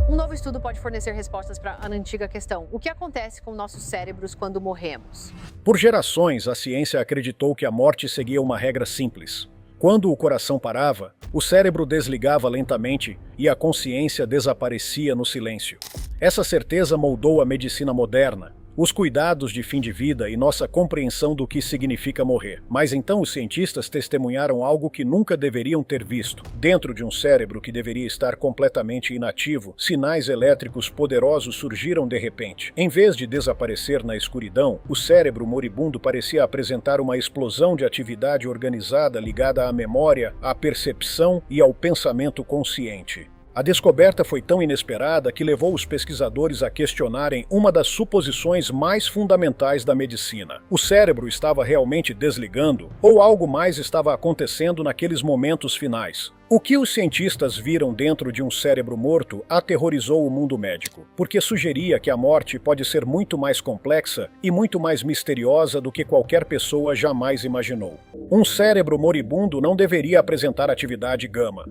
Um novo estudo pode fornecer respostas para a antiga questão: o que acontece com nossos cérebros quando morremos? Por gerações, a ciência acreditou que a morte seguia uma regra simples. Quando o coração parava, o cérebro desligava lentamente e a consciência desaparecia no silêncio. Essa certeza moldou a medicina moderna, os cuidados de fim de vida e nossa compreensão do que significa morrer. Mas então os cientistas testemunharam algo que nunca deveriam ter visto. Dentro de um cérebro que deveria estar completamente inativo, sinais elétricos poderosos surgiram de repente. Em vez de desaparecer na escuridão, o cérebro moribundo parecia apresentar uma explosão de atividade organizada ligada à memória, à percepção e ao pensamento consciente. A descoberta foi tão inesperada que levou os pesquisadores a questionarem uma das suposições mais fundamentais da medicina. O cérebro estava realmente desligando ou algo mais estava acontecendo naqueles momentos finais? O que os cientistas viram dentro de um cérebro morto aterrorizou o mundo médico, porque sugeria que a morte pode ser muito mais complexa e muito mais misteriosa do que qualquer pessoa jamais imaginou. Um cérebro moribundo não deveria apresentar atividade gama.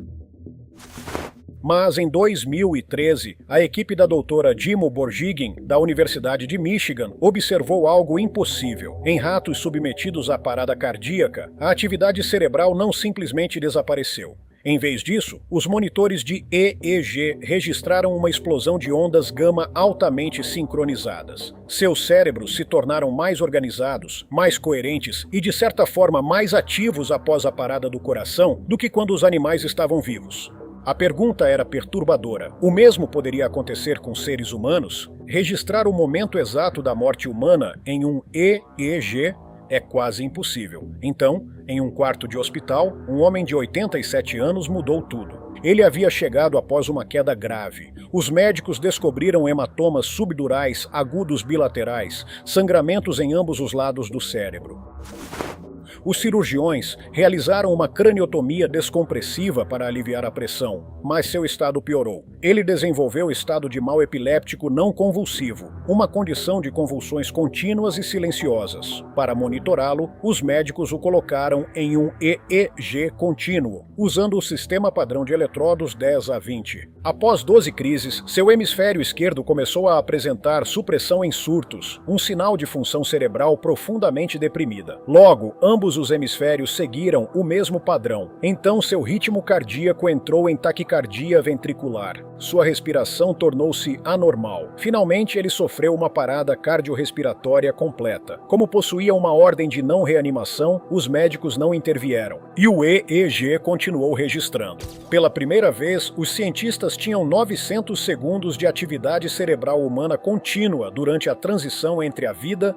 Mas em 2013, a equipe da doutora Dimo Borgigin, da Universidade de Michigan, observou algo impossível. Em ratos submetidos à parada cardíaca, a atividade cerebral não simplesmente desapareceu. Em vez disso, os monitores de EEG registraram uma explosão de ondas gama altamente sincronizadas. Seus cérebros se tornaram mais organizados, mais coerentes e, de certa forma, mais ativos após a parada do coração do que quando os animais estavam vivos. A pergunta era perturbadora. O mesmo poderia acontecer com seres humanos? Registrar o momento exato da morte humana em um EEG é quase impossível. Então, em um quarto de hospital, um homem de 87 anos mudou tudo. Ele havia chegado após uma queda grave. Os médicos descobriram hematomas subdurais agudos bilaterais, sangramentos em ambos os lados do cérebro. Os cirurgiões realizaram uma craniotomia descompressiva para aliviar a pressão, mas seu estado piorou. Ele desenvolveu estado de mal epiléptico não convulsivo, uma condição de convulsões contínuas e silenciosas. Para monitorá-lo, os médicos o colocaram em um EEG contínuo, usando o sistema padrão de eletrodos 10 a 20. Após 12 crises, seu hemisfério esquerdo começou a apresentar supressão em surtos, um sinal de função cerebral profundamente deprimida. Logo, ambos os hemisférios seguiram o mesmo padrão. Então seu ritmo cardíaco entrou em taquicardia ventricular. Sua respiração tornou-se anormal. Finalmente ele sofreu uma parada cardiorrespiratória completa. Como possuía uma ordem de não reanimação, os médicos não intervieram. E o EEG continuou registrando. Pela primeira vez, os cientistas tinham 900 segundos de atividade cerebral humana contínua durante a transição entre a vida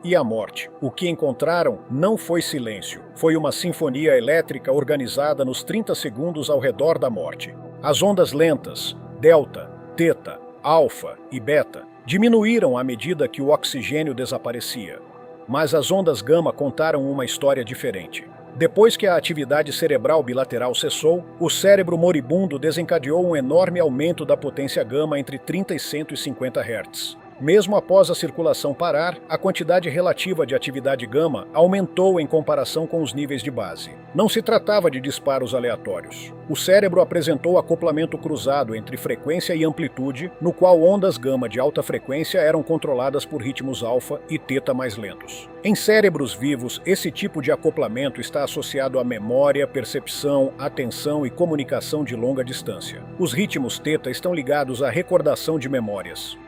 e a morte. O que encontraram não foi silêncio, foi uma sinfonia elétrica organizada nos 30 segundos ao redor da morte. As ondas lentas, delta, teta, alfa e beta, diminuíram à medida que o oxigênio desaparecia. Mas as ondas gama contaram uma história diferente. Depois que a atividade cerebral bilateral cessou, o cérebro moribundo desencadeou um enorme aumento da potência gama entre 30 e 150 Hz. Mesmo após a circulação parar, a quantidade relativa de atividade gama aumentou em comparação com os níveis de base. Não se tratava de disparos aleatórios. O cérebro apresentou acoplamento cruzado entre frequência e amplitude, no qual ondas gama de alta frequência eram controladas por ritmos alfa e teta mais lentos. Em cérebros vivos, esse tipo de acoplamento está associado à memória, percepção, atenção e comunicação de longa distância. Os ritmos teta estão ligados à recordação de memórias.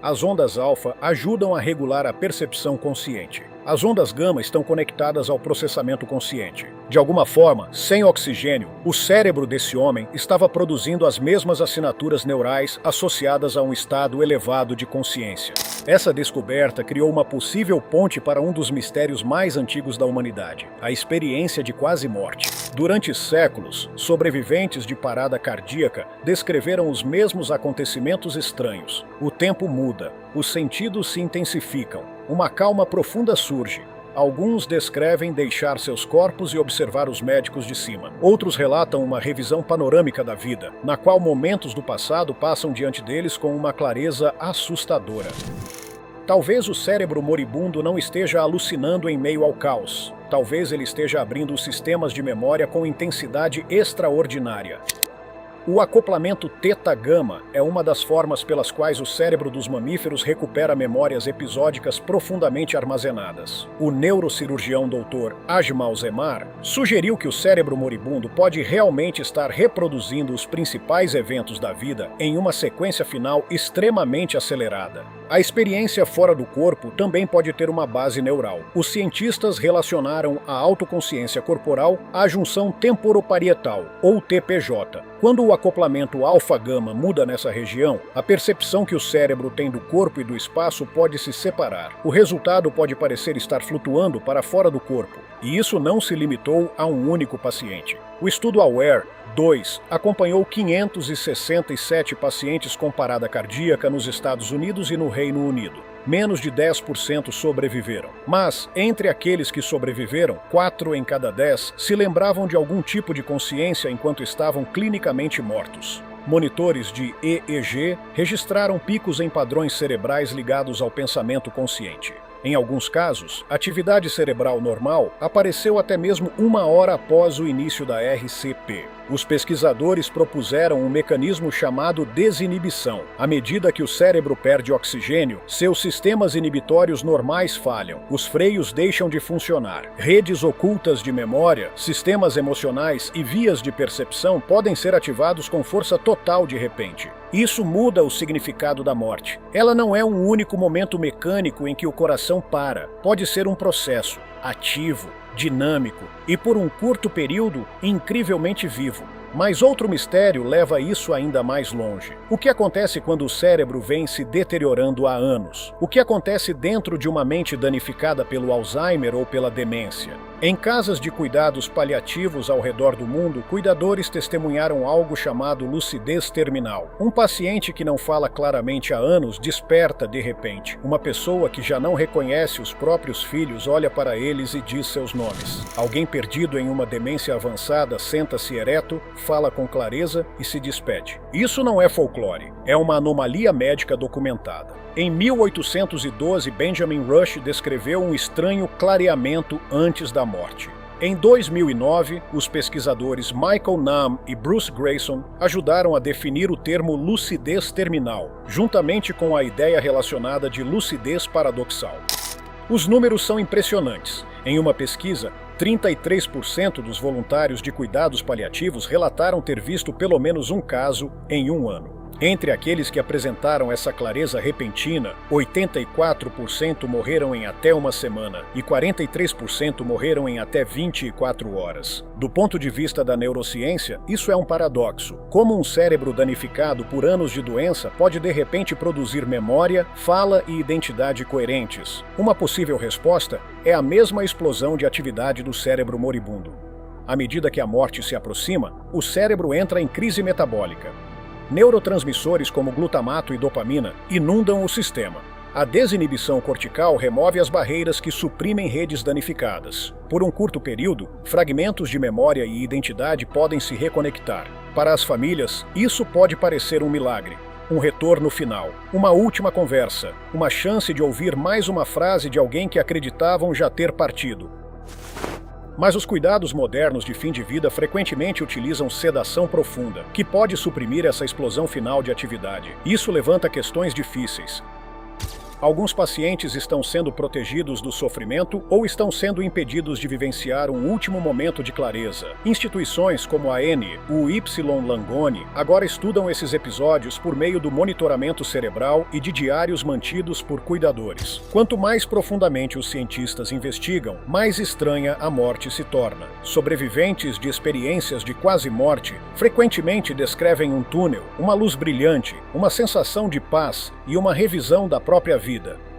As ondas alfa ajudam a regular a percepção consciente. As ondas gama estão conectadas ao processamento consciente. De alguma forma, sem oxigênio, o cérebro desse homem estava produzindo as mesmas assinaturas neurais associadas a um estado elevado de consciência. Essa descoberta criou uma possível ponte para um dos mistérios mais antigos da humanidade, a experiência de quase morte. Durante séculos, sobreviventes de parada cardíaca descreveram os mesmos acontecimentos estranhos. O tempo muda, os sentidos se intensificam, uma calma profunda surge. Alguns descrevem deixar seus corpos e observar os médicos de cima. Outros relatam uma revisão panorâmica da vida, na qual momentos do passado passam diante deles com uma clareza assustadora. Talvez o cérebro moribundo não esteja alucinando em meio ao caos. Talvez ele esteja abrindo os sistemas de memória com intensidade extraordinária. O acoplamento teta-gama é uma das formas pelas quais o cérebro dos mamíferos recupera memórias episódicas profundamente armazenadas. O neurocirurgião Dr. Ajmal Zemar sugeriu que o cérebro moribundo pode realmente estar reproduzindo os principais eventos da vida em uma sequência final extremamente acelerada. A experiência fora do corpo também pode ter uma base neural. Os cientistas relacionaram a autoconsciência corporal à junção temporoparietal, ou TPJ. Quando o acoplamento alfa-gama muda nessa região, a percepção que o cérebro tem do corpo e do espaço pode se separar. O resultado pode parecer estar flutuando para fora do corpo, e isso não se limitou a um único paciente. O estudo AWARE-2 acompanhou 567 pacientes com parada cardíaca nos Estados Unidos e no Reino Unido. Menos de 10% sobreviveram. Mas, entre aqueles que sobreviveram, 4 em cada 10 se lembravam de algum tipo de consciência enquanto estavam clinicamente mortos. Monitores de EEG registraram picos em padrões cerebrais ligados ao pensamento consciente. Em alguns casos, atividade cerebral normal apareceu até mesmo 1 hora após o início da RCP. Os pesquisadores propuseram um mecanismo chamado desinibição. À medida que o cérebro perde oxigênio, seus sistemas inibitórios normais falham, os freios deixam de funcionar. Redes ocultas de memória, sistemas emocionais e vias de percepção podem ser ativados com força total de repente. Isso muda o significado da morte. Ela não é um único momento mecânico em que o coração para. Pode ser um processo ativo, dinâmico e, por um curto período, incrivelmente vivo. Mas outro mistério leva isso ainda mais longe. O que acontece quando o cérebro vem se deteriorando há anos? O que acontece dentro de uma mente danificada pelo Alzheimer ou pela demência? Em casas de cuidados paliativos ao redor do mundo, cuidadores testemunharam algo chamado lucidez terminal. Um paciente que não fala claramente há anos desperta de repente. Uma pessoa que já não reconhece os próprios filhos olha para eles e diz seus nomes. Alguém perdido em uma demência avançada senta-se ereto, fala com clareza e se despede. Isso não é folclore, é uma anomalia médica documentada. Em 1812, Benjamin Rush descreveu um estranho clareamento antes da morte. Em 2009, os pesquisadores Michael Nahm e Bruce Grayson ajudaram a definir o termo lucidez terminal, juntamente com a ideia relacionada de lucidez paradoxal. Os números são impressionantes. Em uma pesquisa, 33% dos voluntários de cuidados paliativos relataram ter visto pelo menos um caso em um ano. Entre aqueles que apresentaram essa clareza repentina, 84% morreram em até uma semana e 43% morreram em até 24 horas. Do ponto de vista da neurociência, isso é um paradoxo. Como um cérebro danificado por anos de doença pode de repente produzir memória, fala e identidade coerentes? Uma possível resposta é a mesma explosão de atividade do cérebro moribundo. À medida que a morte se aproxima, o cérebro entra em crise metabólica. Neurotransmissores como glutamato e dopamina inundam o sistema. A desinibição cortical remove as barreiras que suprimem redes danificadas. Por um curto período, fragmentos de memória e identidade podem se reconectar. Para as famílias, isso pode parecer um milagre. Um retorno final, uma última conversa, uma chance de ouvir mais uma frase de alguém que acreditavam já ter partido. Mas os cuidados modernos de fim de vida frequentemente utilizam sedação profunda, que pode suprimir essa explosão final de atividade. Isso levanta questões difíceis. Alguns pacientes estão sendo protegidos do sofrimento ou estão sendo impedidos de vivenciar um último momento de clareza. Instituições como a NU Langone agora estudam esses episódios por meio do monitoramento cerebral e de diários mantidos por cuidadores. Quanto mais profundamente os cientistas investigam, mais estranha a morte se torna. Sobreviventes de experiências de quase-morte frequentemente descrevem um túnel, uma luz brilhante, uma sensação de paz e uma revisão da própria vida.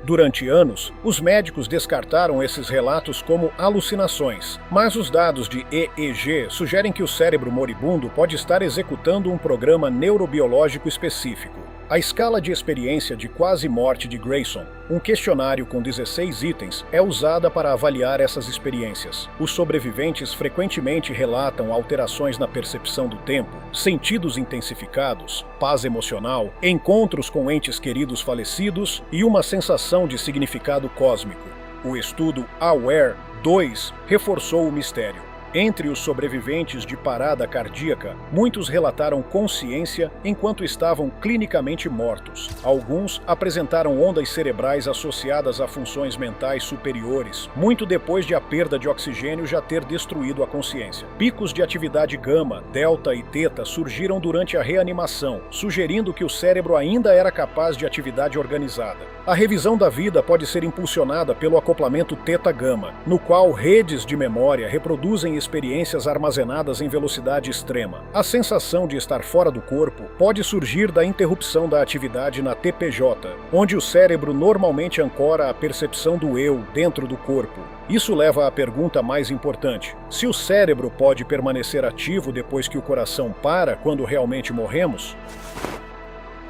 Durante anos, os médicos descartaram esses relatos como alucinações, mas os dados de EEG sugerem que o cérebro moribundo pode estar executando um programa neurobiológico específico. A escala de experiência de quase-morte de Grayson, um questionário com 16 itens, é usada para avaliar essas experiências. Os sobreviventes frequentemente relatam alterações na percepção do tempo, sentidos intensificados, paz emocional, encontros com entes queridos falecidos e uma sensação de significado cósmico. O estudo AWARE-2 reforçou o mistério. Entre os sobreviventes de parada cardíaca, muitos relataram consciência enquanto estavam clinicamente mortos. Alguns apresentaram ondas cerebrais associadas a funções mentais superiores, muito depois de a perda de oxigênio já ter destruído a consciência. Picos de atividade gama, delta e teta surgiram durante a reanimação, sugerindo que o cérebro ainda era capaz de atividade organizada. A revisão da vida pode ser impulsionada pelo acoplamento teta-gama, no qual redes de memória reproduzem experiências armazenadas em velocidade extrema. A sensação de estar fora do corpo pode surgir da interrupção da atividade na TPJ, onde o cérebro normalmente ancora a percepção do eu dentro do corpo. Isso leva à pergunta mais importante: se o cérebro pode permanecer ativo depois que o coração para quando realmente morremos?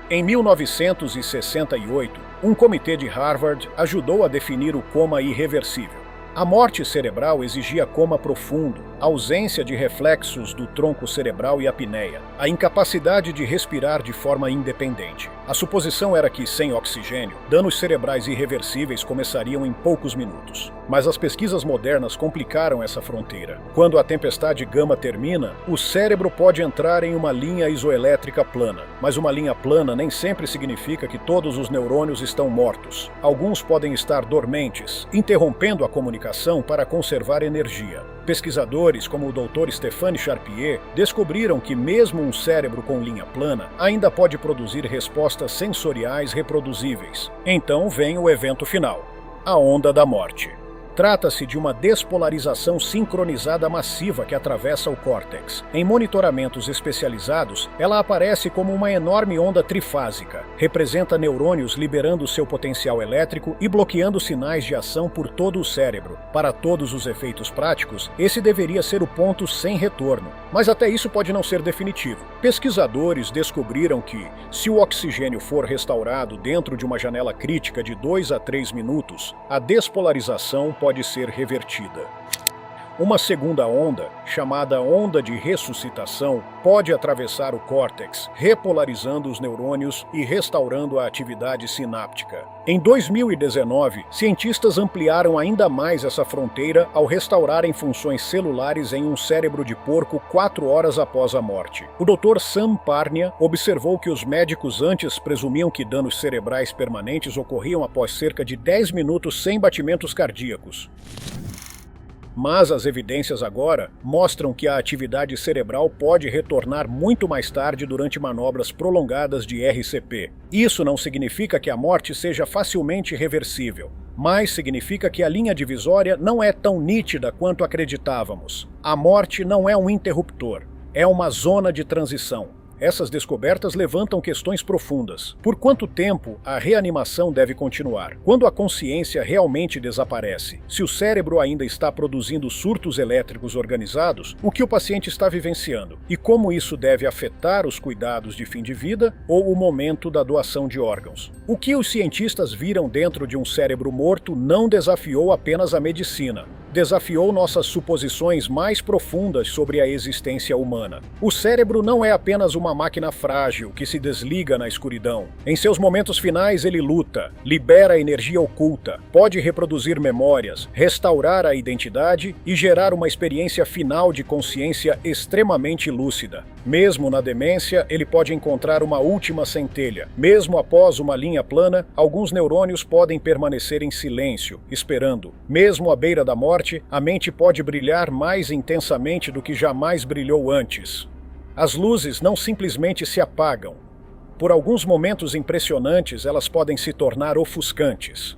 Em 1968, um comitê de Harvard ajudou a definir o coma irreversível. A morte cerebral exigia coma profundo, ausência de reflexos do tronco cerebral e apneia, a incapacidade de respirar de forma independente. A suposição era que, sem oxigênio, danos cerebrais irreversíveis começariam em poucos minutos. Mas as pesquisas modernas complicaram essa fronteira. Quando a tempestade gama termina, o cérebro pode entrar em uma linha isoelétrica plana. Mas uma linha plana nem sempre significa que todos os neurônios estão mortos. Alguns podem estar dormentes, interrompendo a comunicação para conservar energia. Pesquisadores como o Dr. Stéphane Charpier descobriram que mesmo um cérebro com linha plana ainda pode produzir respostas sensoriais reproduzíveis. Então vem o evento final: a onda da morte. Trata-se de uma despolarização sincronizada massiva que atravessa o córtex. Em monitoramentos especializados, ela aparece como uma enorme onda trifásica. Representa neurônios liberando seu potencial elétrico e bloqueando sinais de ação por todo o cérebro. Para todos os efeitos práticos, esse deveria ser o ponto sem retorno. Mas até isso pode não ser definitivo. Pesquisadores descobriram que, se o oxigênio for restaurado dentro de uma janela crítica de 2 a 3 minutos, a despolarização pode ser revertida. Uma segunda onda, chamada onda de ressuscitação, pode atravessar o córtex, repolarizando os neurônios e restaurando a atividade sináptica. Em 2019, cientistas ampliaram ainda mais essa fronteira ao restaurarem funções celulares em um cérebro de porco 4 horas após a morte. O Dr. Sam Parnia observou que os médicos antes presumiam que danos cerebrais permanentes ocorriam após cerca de 10 minutos sem batimentos cardíacos. Mas as evidências agora mostram que a atividade cerebral pode retornar muito mais tarde durante manobras prolongadas de RCP. Isso não significa que a morte seja facilmente reversível, mas significa que a linha divisória não é tão nítida quanto acreditávamos. A morte não é um interruptor, é uma zona de transição. Essas descobertas levantam questões profundas. Por quanto tempo a reanimação deve continuar? Quando a consciência realmente desaparece? Se o cérebro ainda está produzindo surtos elétricos organizados, o que o paciente está vivenciando? E como isso deve afetar os cuidados de fim de vida ou o momento da doação de órgãos? O que os cientistas viram dentro de um cérebro morto não desafiou apenas a medicina. Desafiou nossas suposições mais profundas sobre a existência humana. O cérebro não é apenas uma máquina frágil que se desliga na escuridão. Em seus momentos finais ele luta, libera energia oculta, pode reproduzir memórias, restaurar a identidade e gerar uma experiência final de consciência extremamente lúcida. Mesmo na demência, ele pode encontrar uma última centelha. Mesmo após uma linha plana, alguns neurônios podem permanecer em silêncio, esperando. Mesmo à beira da morte, a mente pode brilhar mais intensamente do que jamais brilhou antes. As luzes não simplesmente se apagam. Por alguns momentos impressionantes, elas podem se tornar ofuscantes.